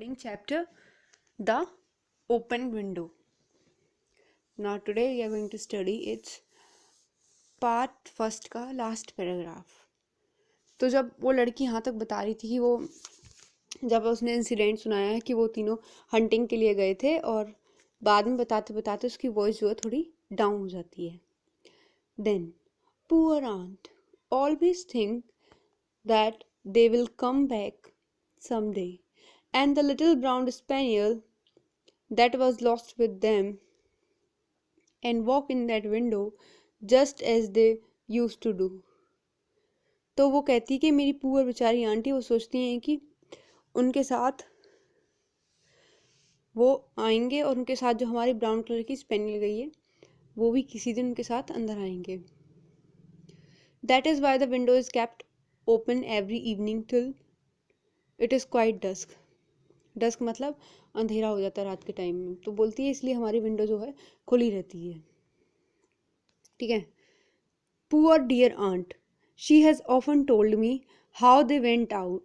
Reading chapter The Open Window. Now today we are going to study its part first का last paragraph. तो जब वो लड़की यहाँ तक बता रही थी कि वो जब उसने इंसिडेंट सुनाया है कि वो तीनों हंटिंग के लिए गए थे और बाद में बताते बताते उसकी वॉइस जो है थोड़ी डाउन हो जाती है. Then poor aunt always think that they will come back someday, and the little brown spaniel that was lost with them and walk in that window just as they used to do. तो वो कहती कि मेरी poor बेचारी aunty वो सोचती हैं कि उनके साथ वो आएंगे और उनके साथ जो हमारी ब्राउन कलर की स्पेनियल गई है वो भी किसी दिन उनके साथ अंदर आएंगे. That is why the window is kept open every evening till it is quite dusk. Dusk मतलब अंधेरा हो जाता है रात के टाइम में. तो बोलती है इसलिए हमारी विंडो जो है खुली रहती है. ठीक है. Poor dear aunt she has often told me how they went out.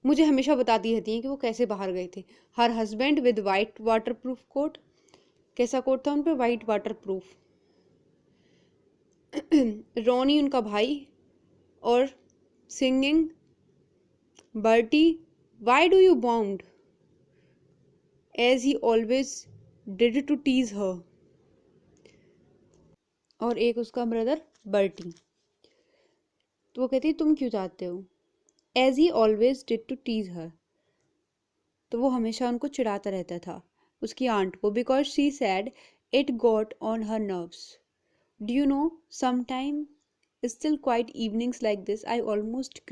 मुझे हमेशा बताती रहती हैं कि वो कैसे बाहर गए थे. Her husband with white waterproof coat. कैसा कोट था उन पर? White water proof. रोनी उनका भाई और singing Bertie why do you bound as he always did to tease her. और एक उसका ब्रदर बर्टी. तो वो कहती तुम क्यों चाहते हो? as he always did to tease her. तो वो हमेशा उनको चिढ़ाता रहता था उसकी आंट को. because she said it got on her nerves. do you know sometime still quite evenings like this I almost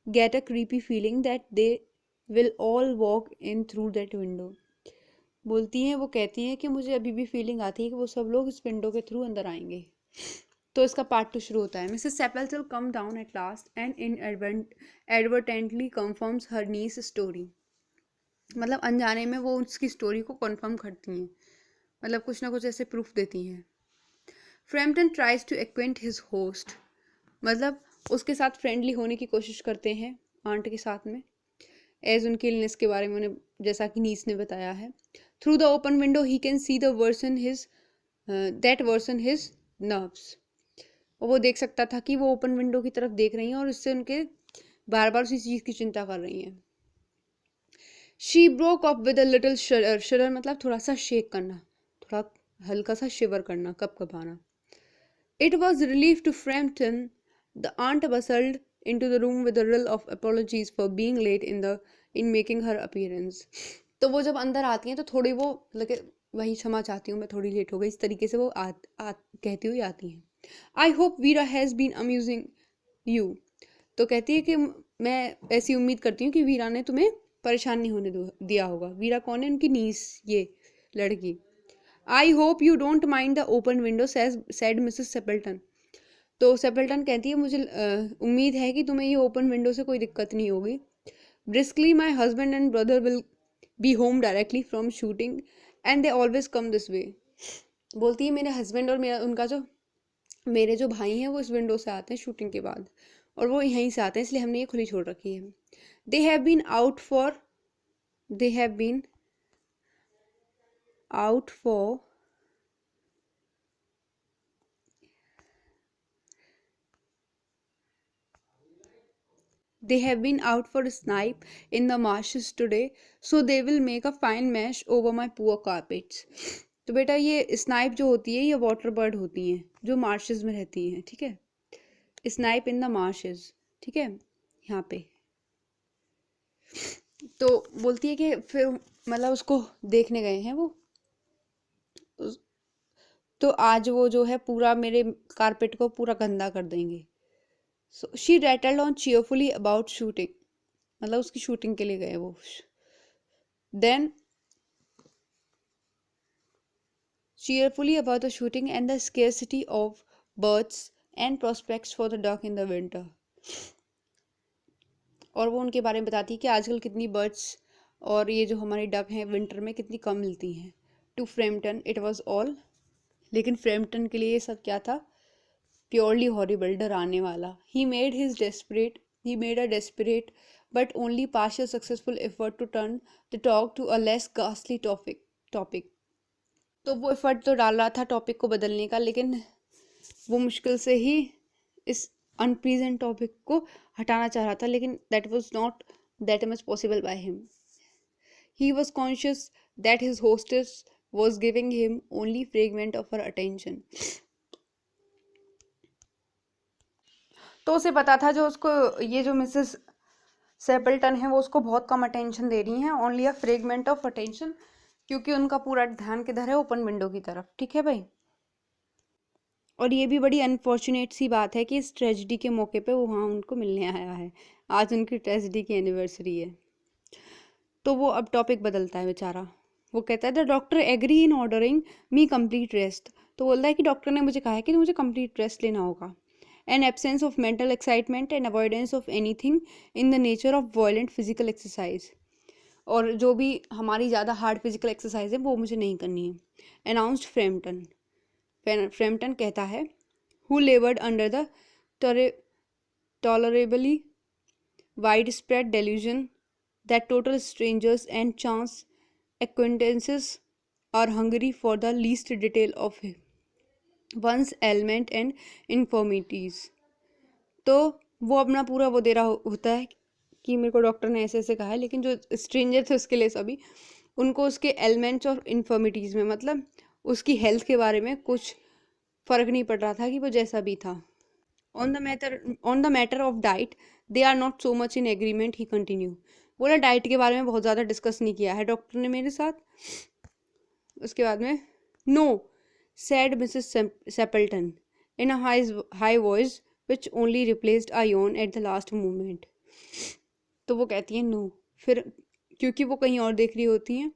get a creepy feeling that they will all walk in through that window. बोलती हैं वो कहती हैं कि मुझे अभी भी feeling आती है कि वो सब लोग इस विंडो के थ्रू अंदर आएंगे. तो इसका पार्ट 2 शुरू होता है. Mrs Sappleton come down at last and advertently confirms her niece story. मतलब अनजाने में वो उसकी स्टोरी को कंफर्म करती हैं. मतलब कुछ ना कुछ ऐसे प्रूफ देती हैं. Frampton tries to acquaint his host. मतलब उसके साथ फ्रेंडली होने की कोशिश करते हैं आंट के साथ में एज उनकी इलनेस के बारे में उन्हें जैसा कि नीस ने बताया है. Through the open window he can see the version his that version his nerves. और वो देख सकता था कि वो ओपन विंडो की तरफ देख रही हैं और इससे उनके बार बार उसी चीज़ की चिंता कर रही हैं. She broke up with a little शडर. शडर मतलब थोड़ा सा शेक करना, थोड़ा हल्का सा शिवर करना, कपकपाना. It was relief to Framton. The aunt bustled into the room with a rill of apologies for being late in making her appearance. तो वो जब अंदर आती हैं तो थोड़ी वो लगे वही क्षमा चाहती हूँ मैं थोड़ी लेट हो गई, इस तरीके से वो कहती हुई आती हैं. I hope Vera has been amusing you. तो कहती है कि मैं ऐसी उम्मीद करती हूँ कि वीरा ने तुम्हें परेशान नहीं होने दिया होगा. वीरा कौन है? उनकी नीस, ये लड़की. I hope you don't mind the open window said Mrs Sappleton. तो सेपल्टन कहती है मुझे उम्मीद है कि तुम्हें ये ओपन विंडो से कोई दिक्कत नहीं होगी. Briskly my husband and brother will be home directly from shooting and they always come this way. बोलती है मेरे हस्बैंड और मेरे जो भाई हैं वो इस विंडो से आते हैं शूटिंग के बाद और वो यहीं से आते हैं, इसलिए हमने ये खुली छोड़ रखी है. They have been out for They have been out for a snipe in the marshes today, so they will make a fine mesh over my poor carpets. तो बेटा ये स्नाइप जो होती है ये वाटर बर्ड होती हैं जो मार्शेस में रहती हैं. ठीक है. Snipe in the marches. ठीक है. यहाँ पे तो बोलती है कि फिर मतलब उसको देखने गए हैं वो, तो आज वो जो है पूरा मेरे कारपेट को पूरा गंदा कर देंगे. So she rattled on cheerfully about shooting. मतलब उसकी शूटिंग के लिए गए वो. Then cheerfully about the shooting and the scarcity of birds and prospects for the duck in the winter. और वो उनके बारे में बताती है कि आजकल कितनी बर्ड्स और ये जो हमारी डक हैं विंटर में कितनी कम मिलती हैं. To Frampton it was all. लेकिन फ्रैम्पटन के लिए ये सब क्या था? प्योरली हॉरिबल, डराने वाला. He made a desperate but only partial successful effort to turn the talk to a less ghastly topic. तो वो एफर्ट तो डाल रहा था टॉपिक को बदलने का, लेकिन वो मुश्किल से ही इस अनप्लीजेंट टॉपिक को हटाना चाह रहा था, लेकिन that was not that much possible by him. He was conscious that his hostess was giving him only fragment of her attention. तो उसे पता था जो उसको ये जो मिसेस सेपल्टन है वो उसको बहुत कम अटेंशन दे रही हैं, only a fragment of attention, क्योंकि उनका पूरा ध्यान किधर है, ओपन विंडो की तरफ। ठीक है भाई। और ये भी बड़ी अनफॉर्चुनेट सी बात है कि इस ट्रेजिडी के मौके पे वो वहाँ उनको मिलने आया है, आज उनकी ट्रेजिडी की एनिवर्सरी है। तो वो अब टॉपिक बदलता है बेचारा। वो कहता है the doctor agree in ordering me complete rest. तो बोलता है कि डॉक्टर ने मुझे कहा है कि मुझे कंप्लीट रेस्ट लेना होगा। An absence of mental excitement and avoidance of anything in the nature of violent physical exercise. और जो भी हमारी ज़्यादा हार्ड फिजिकल एक्सरसाइज है वो मुझे नहीं करनी है। Announced Frampton. फ्रैम्पटन कहता है who laboured under the tolerably widespread delusion that total strangers and chance acquaintances are hungry for the least detail of one's ailment and infirmities. तो वो अपना पूरा वो दे रहा होता है कि मेरे को डॉक्टर ने ऐसे ऐसे कहा है, लेकिन जो स्ट्रेंजर थे उसके लिए सभी उनको उसके एलिमेंट्स और इन्फर्मिटीज़ में, मतलब उसकी हेल्थ के बारे में कुछ फ़र्क नहीं पड़ रहा था कि वो जैसा भी था। On the matter of diet they are not so much in agreement, he continue. बोला डाइट के बारे में बहुत ज़्यादा डिस्कस नहीं किया है डॉक्टर ने मेरे साथ। उसके बाद में no said Mrs Sappleton in a high voice which only replaced a yawn at the last moment. तो वो कहती है नो, फिर क्योंकि वो कहीं और देख रही होती हैं।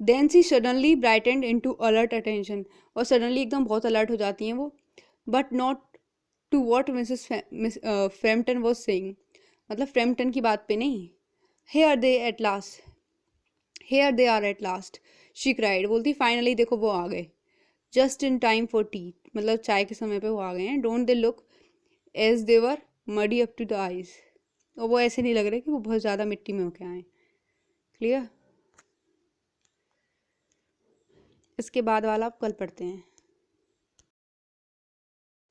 Then she suddenly brightened into alert attention, और सडनली एकदम बहुत अलर्ट हो जाती हैं वो, but not to what Mrs Framton was saying, मतलब फ्रैम्पटन की बात पे नहीं। Here they are at last, she cried। बोलती फाइनली देखो वो आ गए। Just in time for tea, मतलब चाय के समय पे वो आ गए हैं। Don't they look as they were muddy up to the eyes, और वो ऐसे नहीं लग रहे कि वो बहुत ज़्यादा मिट्टी में होके आए। क्लियर। इसके बाद वाला आप कल पढ़ते हैं।